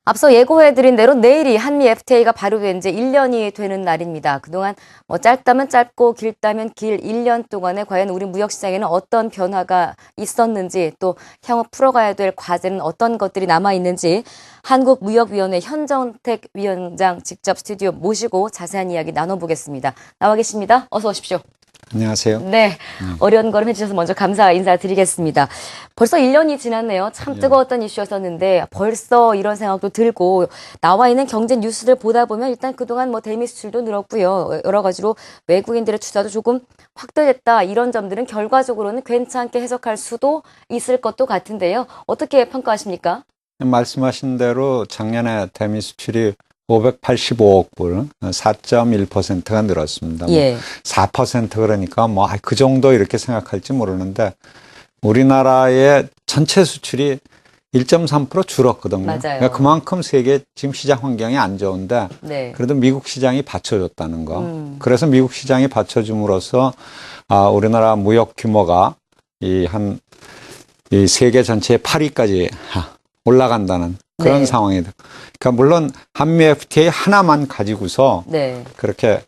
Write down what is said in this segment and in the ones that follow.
앞서 예고해드린 대로 내일이 한미 FTA가 발효된 지 1년이 되는 날입니다. 그동안 짧다면 짧고 길다면 길 1년 동안에 과연 우리 무역시장에는 어떤 변화가 있었는지 또 향후 풀어가야 될 과제는 어떤 것들이 남아있는지 한국무역위원회 현정택 위원장 직접 스튜디오 모시고 자세한 이야기 나눠보겠습니다. 나와 계십니다. 어서 오십시오. 안녕하세요. 네, 어려운 걸음 해주셔서 먼저 감사 인사드리겠습니다. 벌써 1년이 지났네요. 참 뜨거웠던 이슈였었는데 벌써 이런 생각도 들고 나와 있는 경제 뉴스들 보다 보면 일단 그동안 대미 수출도 늘었고요. 여러 가지로 외국인들의 투자도 조금 확대됐다. 이런 점들은 결과적으로는 괜찮게 해석할 수도 있을 것도 같은데요. 어떻게 평가하십니까? 말씀하신 대로 작년에 대미 수출이 585억 불, 4.1%가 늘었습니다. 예. 4% 그러니까 그 정도 이렇게 생각할지 모르는데 우리나라의 전체 수출이 1.3% 줄었거든요. 맞아요. 그러니까 그만큼 세계 지금 시장 환경이 안 좋은데 네. 그래도 미국 시장이 받쳐줬다는 거. 그래서 미국 시장이 받쳐줌으로써 우리나라 무역 규모가 이 세계 전체의 8위까지 올라간다는 그런 네. 상황이다. 그러니까 물론 한미 FTA 하나만 가지고서 네. 그렇게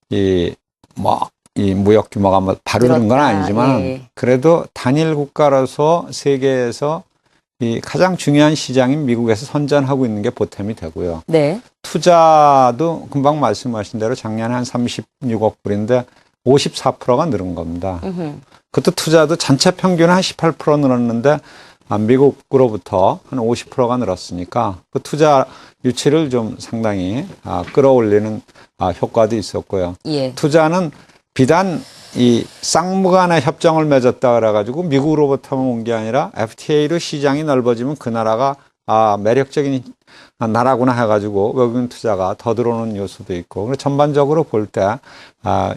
이 무역 규모가 발효된 건 아니지만 예. 그래도 단일 국가로서 세계에서 이 가장 중요한 시장인 미국에서 선전하고 있는 게 보탬이 되고요. 네. 투자도 금방 말씀하신 대로 작년에 한 36억 불인데 54%가 늘은 겁니다. 그것도 투자도 전체 평균 한 18% 늘었는데 미국으로부터 한 50%가 늘었으니까 그 투자 유치를 좀 상당히 끌어올리는 효과도 있었고요. 예. 투자는 비단 이 쌍무간의 협정을 맺었다 그래가지고 미국으로부터만 온 게 아니라 FTA로 시장이 넓어지면 그 나라가 매력적인 나라구나 해가지고 외국인 투자가 더 들어오는 요소도 있고, 그리고 전반적으로 볼 때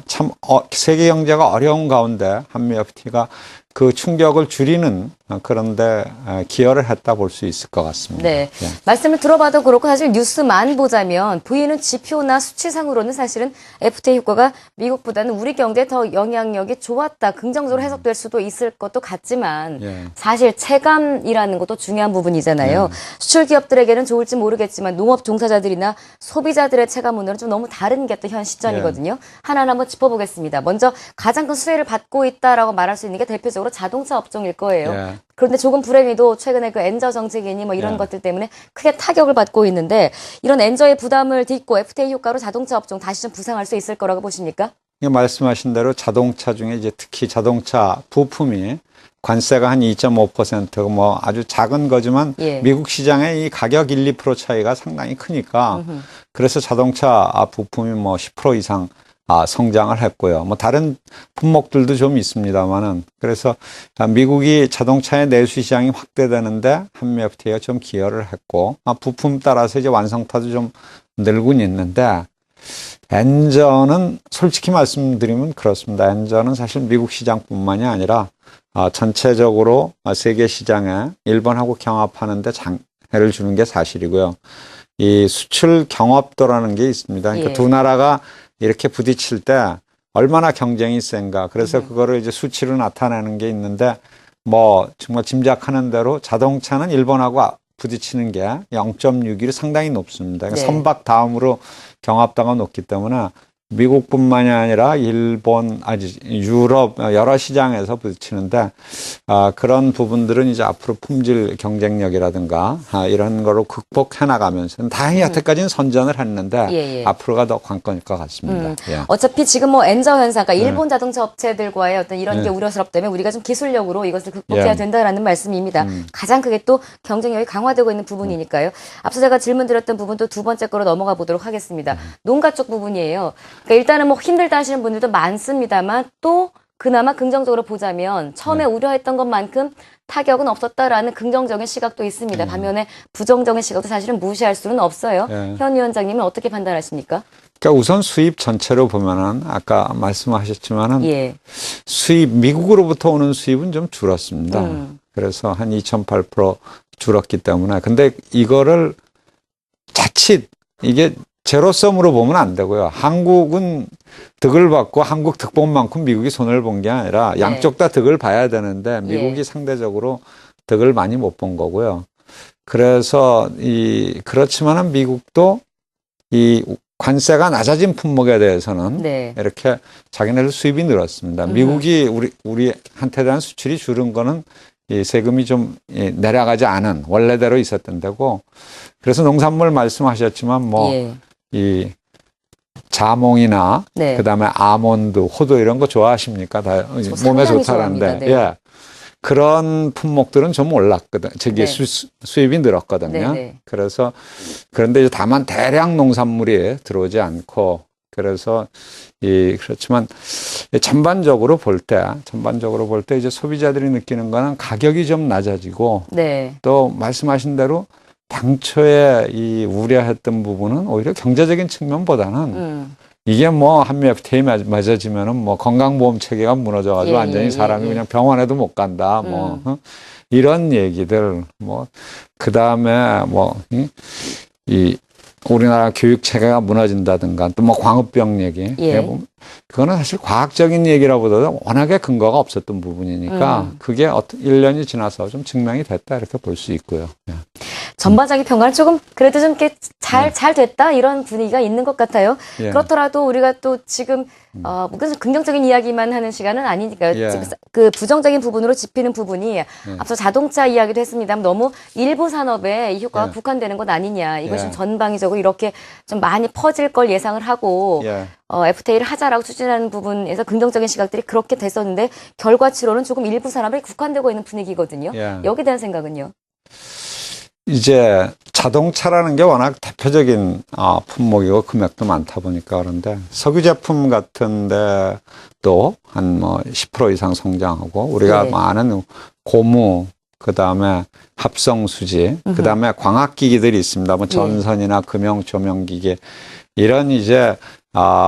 참 세계 경제가 어려운 가운데 한미 FTA가 그 충격을 줄이는 그런데 기여를 했다 볼 수 있을 것 같습니다. 네. 예. 말씀을 들어봐도 그렇고 사실 뉴스만 보자면 보이는 지표나 수치상으로는 사실은 FTA 효과가 미국보다는 우리 경제에 더 영향력이 좋았다. 긍정적으로 해석될 수도 있을 것도 같지만 예. 사실 체감이라는 것도 중요한 부분이잖아요. 수출 기업들에게는 좋을지 모르겠지만 농업 종사자들이나 소비자들의 체감 오늘은 좀 너무 다른 게 또 현 시점이거든요. 하나하나 한번 짚어보겠습니다. 먼저 가장 큰 수혜를 받고 있다라고 말할 수 있는 게 대표적으로 자동차 업종일 거예요. 예. 그런데 조금 불행히도 최근에 그 엔저 정책이니 이런 예. 것들 때문에 크게 타격을 받고 있는데 이런 엔저의 부담을 딛고 FTA 효과로 자동차 업종 다시 좀 부상할 수 있을 거라고 보십니까? 말씀하신 대로 자동차 중에 이제 특히 자동차 부품이 관세가 한 2.5%고 아주 작은 거지만 예. 미국 시장의 이 가격 1, 2% 차이가 상당히 크니까 그래서 자동차 부품이 10% 이상 성장을 했고요. 다른 품목들도 좀 있습니다만은 그래서 미국이 자동차의 내수 시장이 확대되는데 한미 FTA가 좀 기여를 했고 부품 따라서 이제 완성타도 좀 늘고 있는데 엔저는 솔직히 말씀드리면 그렇습니다. 엔저는 사실 미국 시장뿐만이 아니라 전체적으로 세계 시장에 일본하고 경합하는데 장애를 주는 게 사실이고요. 이 수출 경합도라는 게 있습니다. 그러니까 예. 두 나라가 이렇게 부딪힐 때 얼마나 경쟁이 센가. 그래서 그거를 이제 수치로 나타내는 게 있는데 정말 짐작하는 대로 자동차는 일본하고 부딪히는 게 0.61이 상당히 높습니다. 그러니까 네. 선박 다음으로 경합도가 높기 때문에 미국뿐만이 아니라 일본, 유럽 여러 시장에서 부딪히는데 그런 부분들은 이제 앞으로 품질 경쟁력이라든가 이런 거로 극복해 나가면서 다행히 여태까지는 선전을 했는데 예. 앞으로가 더 관건일 것 같습니다. 예. 어차피 지금 엔저 현상, 그러니까 일본 자동차 업체들과의 어떤 이런 게 우려스럽다면 우리가 좀 기술력으로 이것을 극복해야 예. 된다라는 말씀입니다. 가장 크게 또 경쟁력이 강화되고 있는 부분이니까요. 앞서 제가 질문 드렸던 부분도 두 번째 거로 넘어가 보도록 하겠습니다. 농가 쪽 부분이에요. 그러니까 일단은 힘들다 하시는 분들도 많습니다만 또 그나마 긍정적으로 보자면 처음에 우려했던 것만큼 타격은 없었다라는 긍정적인 시각도 있습니다. 반면에 부정적인 시각도 사실은 무시할 수는 없어요. 예. 현 위원장님은 어떻게 판단하십니까? 그러니까 우선 수입 전체로 보면은 아까 말씀하셨지만은 예. 미국으로부터 오는 수입은 좀 줄었습니다. 그래서 한 2.8% 줄었기 때문에 근데 이거를 자칫 이게 제로섬으로 보면 안 되고요. 한국은 득을 받고 한국 득본만큼 미국이 손해를 본 게 아니라 양쪽 다 득을 봐야 되는데 미국이 상대적으로 득을 많이 못 본 거고요. 그래서 그렇지만은 미국도 이 관세가 낮아진 품목에 대해서는 네. 이렇게 자기네들 수입이 늘었습니다. 미국이 우리한테 대한 수출이 줄은 거는 이 세금이 좀 내려가지 않은 원래대로 있었던 데고, 그래서 농산물 말씀하셨지만 뭐 이 자몽이나 네. 그다음에 아몬드, 호두 이런 거 좋아하십니까? 다 몸에 좋다는데, 네. 예. 그런 품목들은 좀 올랐거든. 저기 네. 수입이 늘었거든요. 네. 그래서 그런데 이제 다만 대량 농산물이 들어오지 않고, 그래서 그렇지만 전반적으로 볼 때 이제 소비자들이 느끼는 거는 가격이 좀 낮아지고, 네. 또 말씀하신 대로 당초에 우려했던 부분은 오히려 경제적인 측면보다는 이게 뭐 한미 FTA 맺어지면은 뭐 건강보험 체계가 무너져가지고 완전히 사람이 그냥 병원에도 못 간다. 뭐 이런 얘기들, 뭐 그다음에 뭐 우리나라 교육 체계가 무너진다든가, 또 뭐 광우병 얘기. 그거는 사실 과학적인 얘기라보다도 워낙에 근거가 없었던 부분이니까 그게 1년이 지나서 좀 증명이 됐다 이렇게 볼 수 있고요. 예. 전반적인 평가는 조금 그래도 좀 이렇게 잘 됐다 이런 분위기가 있는 것 같아요. 예. 그렇더라도 우리가 또 지금 무슨 긍정적인 이야기만 하는 시간은 아니니까요. 예. 지금 그 부정적인 부분으로 짚히는 부분이 앞서 자동차 이야기도 했습니다만 너무 일부 산업에 이 효과가 국한되는 것 아니냐. 이것이 전방위적으로 이렇게 좀 많이 퍼질 걸 예상을 하고 FTA를 하자라고 추진하는 부분에서 긍정적인 시각들이 그렇게 됐었는데 결과치로는 조금 일부 산업에 국한되고 있는 분위기거든요. 여기에 대한 생각은요? 이제 자동차라는 게 워낙 대표적인 품목이고 금액도 많다 보니까 그런데 석유 제품 같은데 또 한 뭐 10% 이상 성장하고, 우리가 많은 고무, 그다음에 합성 수지, 그다음에 광학 기기들이 있습니다. 뭐 전선이나 금형 조명 기계, 이런 이제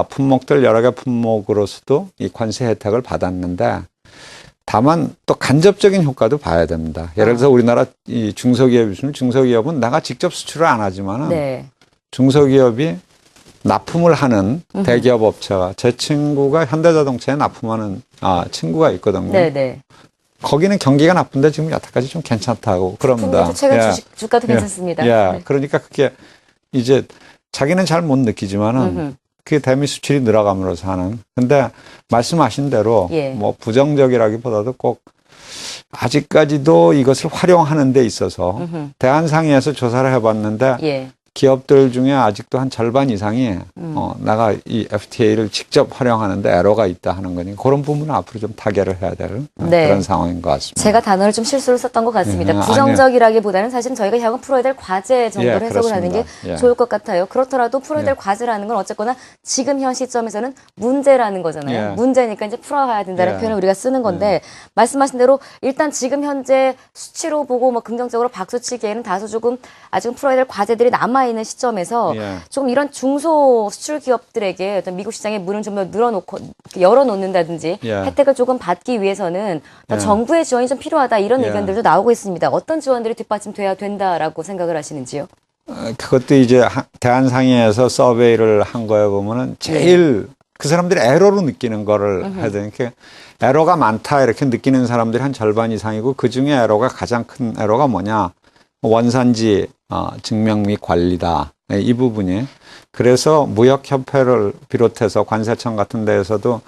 품목들 여러 개 품목으로서도 이 관세 혜택을 받았는데, 다만 또 간접적인 효과도 봐야 됩니다. 예를 들어서 우리나라 이 중소기업은 내가 직접 수출을 안 하지만은 중소기업이 납품을 하는 대기업 업체가, 제 친구가 현대자동차에 납품하는 친구가 있거든요. 거기는 경기가 나쁜데 지금 여태까지 좀 괜찮다고 그럽니다. 최근 주가도 괜찮습니다. 그러니까 그게 이제 자기는 잘 못 느끼지만은 그 대미 수출이 늘어감으로써 하는. 근데 말씀하신 대로 뭐 부정적이라기보다도 꼭 아직까지도 이것을 활용하는 데 있어서 대한상의에서 조사를 해봤는데 기업들 중에 아직도 한 절반 이상이 내가 이 FTA를 직접 활용하는데 애로가 있다 하는 거니, 그런 부분은 앞으로 좀 타결을 해야 될 그런 상황인 것 같습니다. 제가 단어를 좀 실수를 썼던 것 같습니다. 부정적이라기보다는 사실은 저희가 향후 풀어야 될 과제 정도로 해석을 하는 게 좋을 것 같아요. 그렇더라도 풀어야 될 과제라는 건 어쨌거나 지금 현 시점에서는 문제라는 거잖아요. 문제니까 이제 풀어야 된다는 표현을 우리가 쓰는 건데, 말씀하신 대로 일단 지금 현재 수치로 보고 뭐 긍정적으로 박수치기에는 다소 조금 아직은 풀어야 될 과제들이 남아 있는 시점에서 조금 이런 중소 수출 기업들에게 어떤 미국 시장의 문을 좀 더 열어놓는다든지 혜택을 조금 받기 위해서는 정부의 지원이 좀 필요하다, 이런 의견들도 나오고 있습니다. 어떤 지원들이 뒷받침돼야 된다라고 생각을 하시는지요? 그것도 이제 대한상의에서 서베이를 한 거에 보면은 제일 그 사람들이 에러로 느끼는 거를 해야 되니까, 에러가 많다 이렇게 느끼는 사람들이 한 절반 이상이고, 그 중에 에러가 가장 큰 에러가 뭐냐? 원산지 증명 및 관리다. 이 부분이. 그래서 무역협회를 비롯해서 관세청 같은 데에서도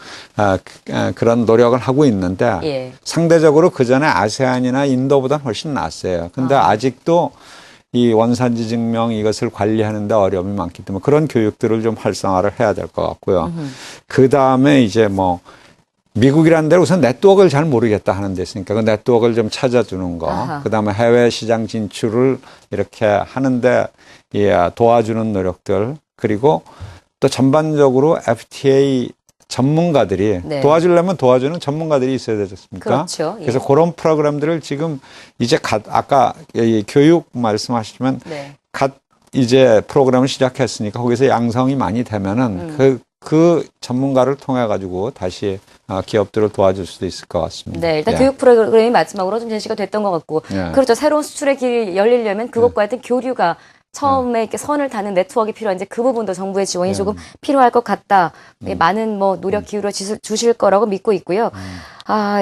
그런 노력을 하고 있는데, 상대적으로 그 전에 아세안이나 인도보다 훨씬 낫어요. 근데 아직도 이 원산지 증명 이것을 관리하는데 어려움이 많기 때문에 그런 교육들을 좀 활성화를 해야 될 것 같고요. 그 다음에 이제 뭐 미국이라는 데는 우선 네트워크를 잘 모르겠다 하는 데 있으니까 그 네트워크를 좀 찾아주는 거, 그 다음에 해외 시장 진출을 이렇게 하는데 도와주는 노력들, 그리고 또 전반적으로 FTA 전문가들이 도와주려면 도와주는 전문가들이 있어야 되지 않습니까? 그렇죠. 그래서 그런 프로그램들을 지금 이제 아까 교육 말씀하시면 이제 프로그램을 시작했으니까 거기서 양성이 많이 되면은 그 전문가를 통해 가지고 다시 기업들을 도와줄 수도 있을 것 같습니다. 일단 교육 프로그램이 마지막으로 좀 제시가 됐던 것 같고, 그렇죠. 새로운 수출의 길이 열리려면 그것과 하여튼 교류가 처음에 이렇게 선을 타는 네트워크가 필요한데 그 부분도 정부의 지원이 조금 필요할 것 같다. 많은 뭐 노력 기울여 주실 거라고 믿고 있고요.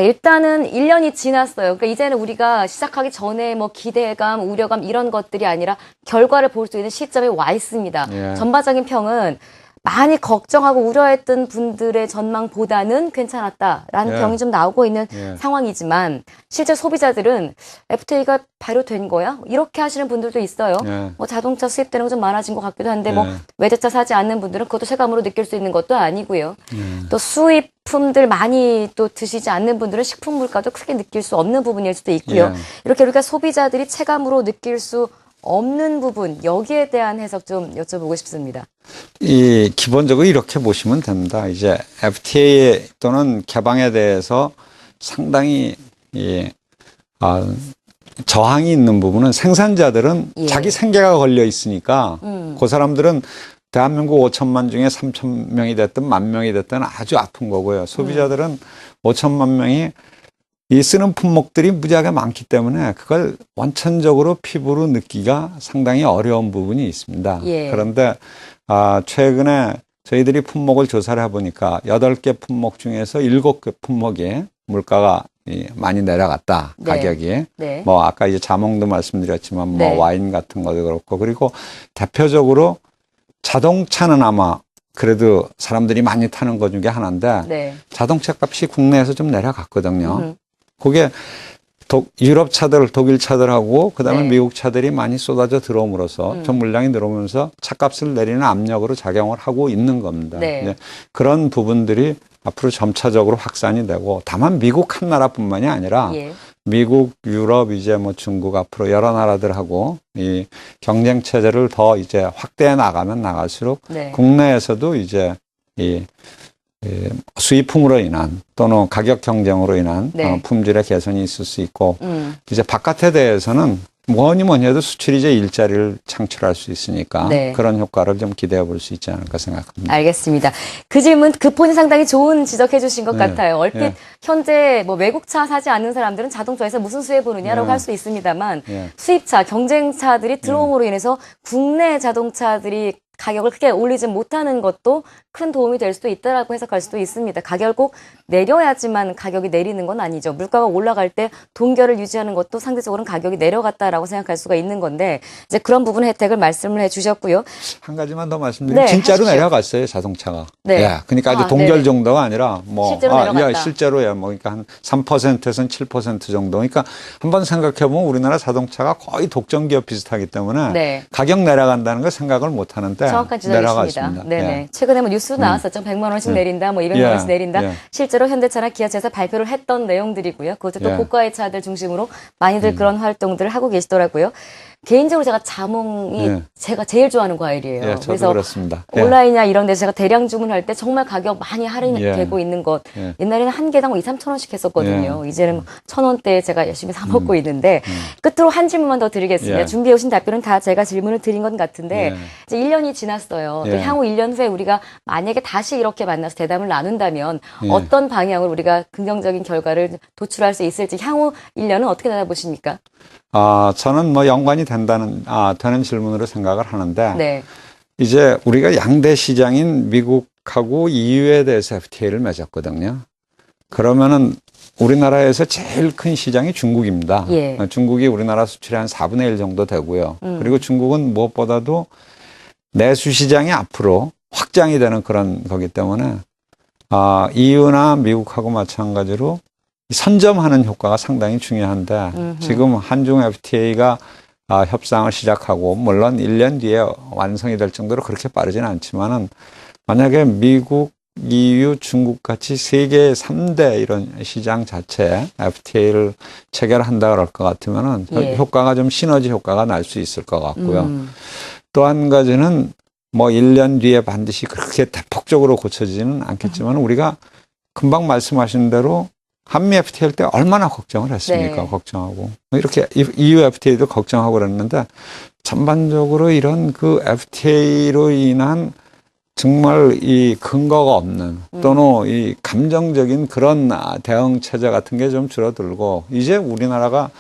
일단은 1년이 지났어요. 그러니까 이제는 우리가 시작하기 전에 뭐 기대감, 우려감 이런 것들이 아니라 결과를 볼 수 있는 시점에 와 있습니다. 예. 전반적인 평은 많이 걱정하고 우려했던 분들의 전망보다는 괜찮았다라는 예. 평이 좀 나오고 있는 예. 상황이지만 실제 소비자들은 FTA가 발효된 거야? 이렇게 하시는 분들도 있어요. 예. 뭐 자동차 수입되는 거 좀 많아진 것 같기도 한데 뭐 예. 외제차 사지 않는 분들은 그것도 체감으로 느낄 수 있는 것도 아니고요. 예. 또 수입품들 많이 또 드시지 않는 분들은 식품 물가도 크게 느낄 수 없는 부분일 수도 있고요. 예. 이렇게 우리가 소비자들이 체감으로 느낄 수 없는 부분, 여기에 대한 해석 좀 여쭤보고 싶습니다. 기본적으로 이렇게 보시면 됩니다. 이제 FTA 또는 개방에 대해서 상당히 저항이 있는 부분은 생산자들은 예. 자기 생계가 걸려 있으니까 그 사람들은 대한민국 5천만 중에 3천 명이 됐든 10,000명이 됐든 아주 아픈 거고요. 소비자들은 5천만 명이 이 쓰는 품목들이 무지하게 많기 때문에 그걸 원천적으로 피부로 느끼기가 상당히 어려운 부분이 있습니다. 예. 그런데 최근에 저희들이 품목을 조사를 해보니까 8개 품목 중에서 7개 품목이 물가가 많이 내려갔다. 네. 가격이. 네. 뭐 아까 이제 자몽도 말씀드렸지만 뭐 네. 와인 같은 것도 그렇고, 그리고 대표적으로 자동차는 아마 그래도 사람들이 많이 타는 것 중에 하나인데 네. 자동차 값이 국내에서 좀 내려갔거든요. 음흠. 그게 유럽 차들, 독일 차들하고 그다음에 네. 미국 차들이 많이 쏟아져 들어옴으로써 전 물량이 들어오면서 차값을 내리는 압력으로 작용을 하고 있는 겁니다. 네. 이제 그런 부분들이 앞으로 점차적으로 확산이 되고, 다만 미국 한 나라뿐만이 아니라 예. 미국, 유럽, 이제 뭐 중국 앞으로 여러 나라들하고 이 경쟁 체제를 더 이제 확대해 나가면 나갈수록 네. 국내에서도 이제 이 수입품으로 인한 또는 가격 경쟁으로 인한 네. 품질의 개선이 있을 수 있고, 음. 이제 바깥에 대해서는 뭐니 해도 수출이 이제 일자리를 창출할 수 있으니까 네. 그런 효과를 좀 기대해 볼 수 있지 않을까 생각합니다. 알겠습니다. 그 질문, 그 폰이 상당히 좋은 지적해 주신 것 네. 같아요. 얼핏 예. 현재 뭐 외국차 사지 않는 사람들은 자동차에서 무슨 수혜 보느냐라고 예. 할 수 있습니다만 예. 수입차, 경쟁차들이 들어옴으로 인해서 국내 자동차들이 가격을 크게 올리지 못하는 것도 큰 도움이 될 수도 있다라고 해석할 수도 있습니다. 가격을 꼭 내려야지만 가격이 내리는 건 아니죠. 물가가 올라갈 때 동결을 유지하는 것도 상대적으로는 가격이 내려갔다라고 생각할 수가 있는 건데, 이제 그런 부분 혜택을 말씀을 해주셨고요. 한 가지만 더 말씀드리면 네, 진짜로 하십시오. 내려갔어요, 자동차가. 네. 예, 그러니까 아주 아, 동결 네네. 정도가 아니라 뭐 실제로 내려갔다. 예, 실제로야 뭐 그러니까 한 3%에서는 7% 정도. 그러니까 한번 생각해 보면 우리나라 자동차가 거의 독점 기업 비슷하기 때문에 네. 가격 내려간다는 걸 생각을 못 하는데 정확한 지적이십니다. 내려갔습니다. 네네. 예. 최근에 뭐 뉴스도 나왔었죠. 100만 원씩 내린다, 뭐 200만 원씩 내린다. 예. 실제로 현대차나 기아차에서 발표를 했던 내용들이고요. 그것도 또 예. 고가의 차들 중심으로 많이들 그런 활동들을 하고 계시더라고요. 개인적으로 제가 자몽이 예. 제가 제일 좋아하는 과일이에요. 예, 저도 그래서 그렇습니다. 예. 온라인이나 이런 데서 제가 대량 주문할 때 정말 가격 많이 할인이 예. 되고 있는 것. 예. 옛날에는 한 개당 2-3천 원씩 했었거든요. 예. 이제는 1,000원대에 제가 열심히 사 먹고 있는데, 끝으로 한 질문만 더 드리겠습니다. 예. 준비해 오신 답변은 다 제가 질문을 드린 것 같은데, 예. 이제 1년이 지났어요. 또 예. 향후 1년 후에 우리가 만약에 다시 이렇게 만나서 대담을 나눈다면 예. 어떤 방향으로 우리가 긍정적인 결과를 도출할 수 있을지, 향후 1년은 어떻게 내다보십니까? 저는 뭐 연관이 되는 질문으로 생각을 하는데, 네. 이제 우리가 양대 시장인 미국하고 EU에 대해서 FTA를 맺었거든요. 그러면은 우리나라에서 제일 큰 시장이 중국입니다. 예. 중국이 우리나라 수출의 한 4분의 1 정도 되고요. 그리고 중국은 무엇보다도 내수 시장이 앞으로 확장이 되는 그런 거기 때문에 EU나 미국하고 마찬가지로 선점하는 효과가 상당히 중요한데, 지금 한중 FTA가 협상을 시작하고, 물론 1년 뒤에 완성이 될 정도로 그렇게 빠르지는 않지만은, 만약에 미국, EU, 중국 같이 세계 3대 이런 시장 자체에 FTA를 체결한다 그럴 것 같으면은 예. 효과가 좀 시너지 효과가 날 수 있을 것 같고요. 또 한 가지는 뭐 1년 뒤에 반드시 그렇게 대폭적으로 고쳐지지는 않겠지만, 우리가 금방 말씀하신 대로 한미 FTA 할 때 얼마나 걱정을 했습니까? 네. 걱정하고. 이렇게 EU FTA도 걱정하고 그랬는데, 전반적으로 이런 그 FTA로 인한 정말 이 근거가 없는 또는 이 감정적인 그런 대응 체제 같은 게 좀 줄어들고, 이제 우리나라가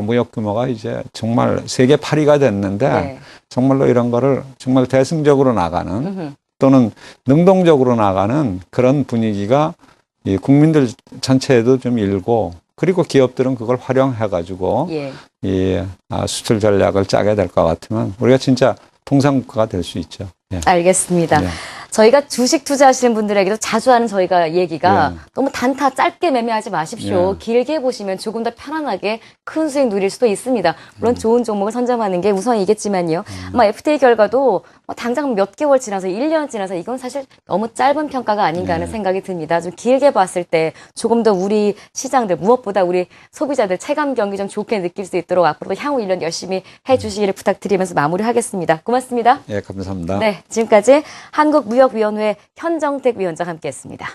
무역 규모가 이제 정말 세계 8위가 됐는데, 네. 정말로 이런 거를 정말 대승적으로 나가는 또는 능동적으로 나가는 그런 분위기가 이 국민들 전체에도 좀 일고 그리고 기업들은 그걸 활용해가지고 예. 이 수출 전략을 짜게 될 것 같으면 우리가 진짜 통상국가가 될 수 있죠. 예. 알겠습니다. 예. 저희가 주식 투자하시는 분들에게도 자주 하는 저희가 얘기가 예. 너무 단타 짧게 매매하지 마십시오. 예. 길게 보시면 조금 더 편안하게 큰 수익 누릴 수도 있습니다. 물론 좋은 종목을 선점하는 게 우선이겠지만요. 아마 FTA 결과도 당장 몇 개월 지나서 1년 지나서 이건 사실 너무 짧은 평가가 아닌가 하는 생각이 듭니다. 좀 길게 봤을 때 조금 더 우리 시장들 무엇보다 우리 소비자들 체감 경기 좀 좋게 느낄 수 있도록 앞으로도 향후 1년 열심히 해주시기를 부탁드리면서 마무리하겠습니다. 고맙습니다. 예, 감사합니다. 네, 지금까지 한국무역위원회 현정택 위원장 함께했습니다.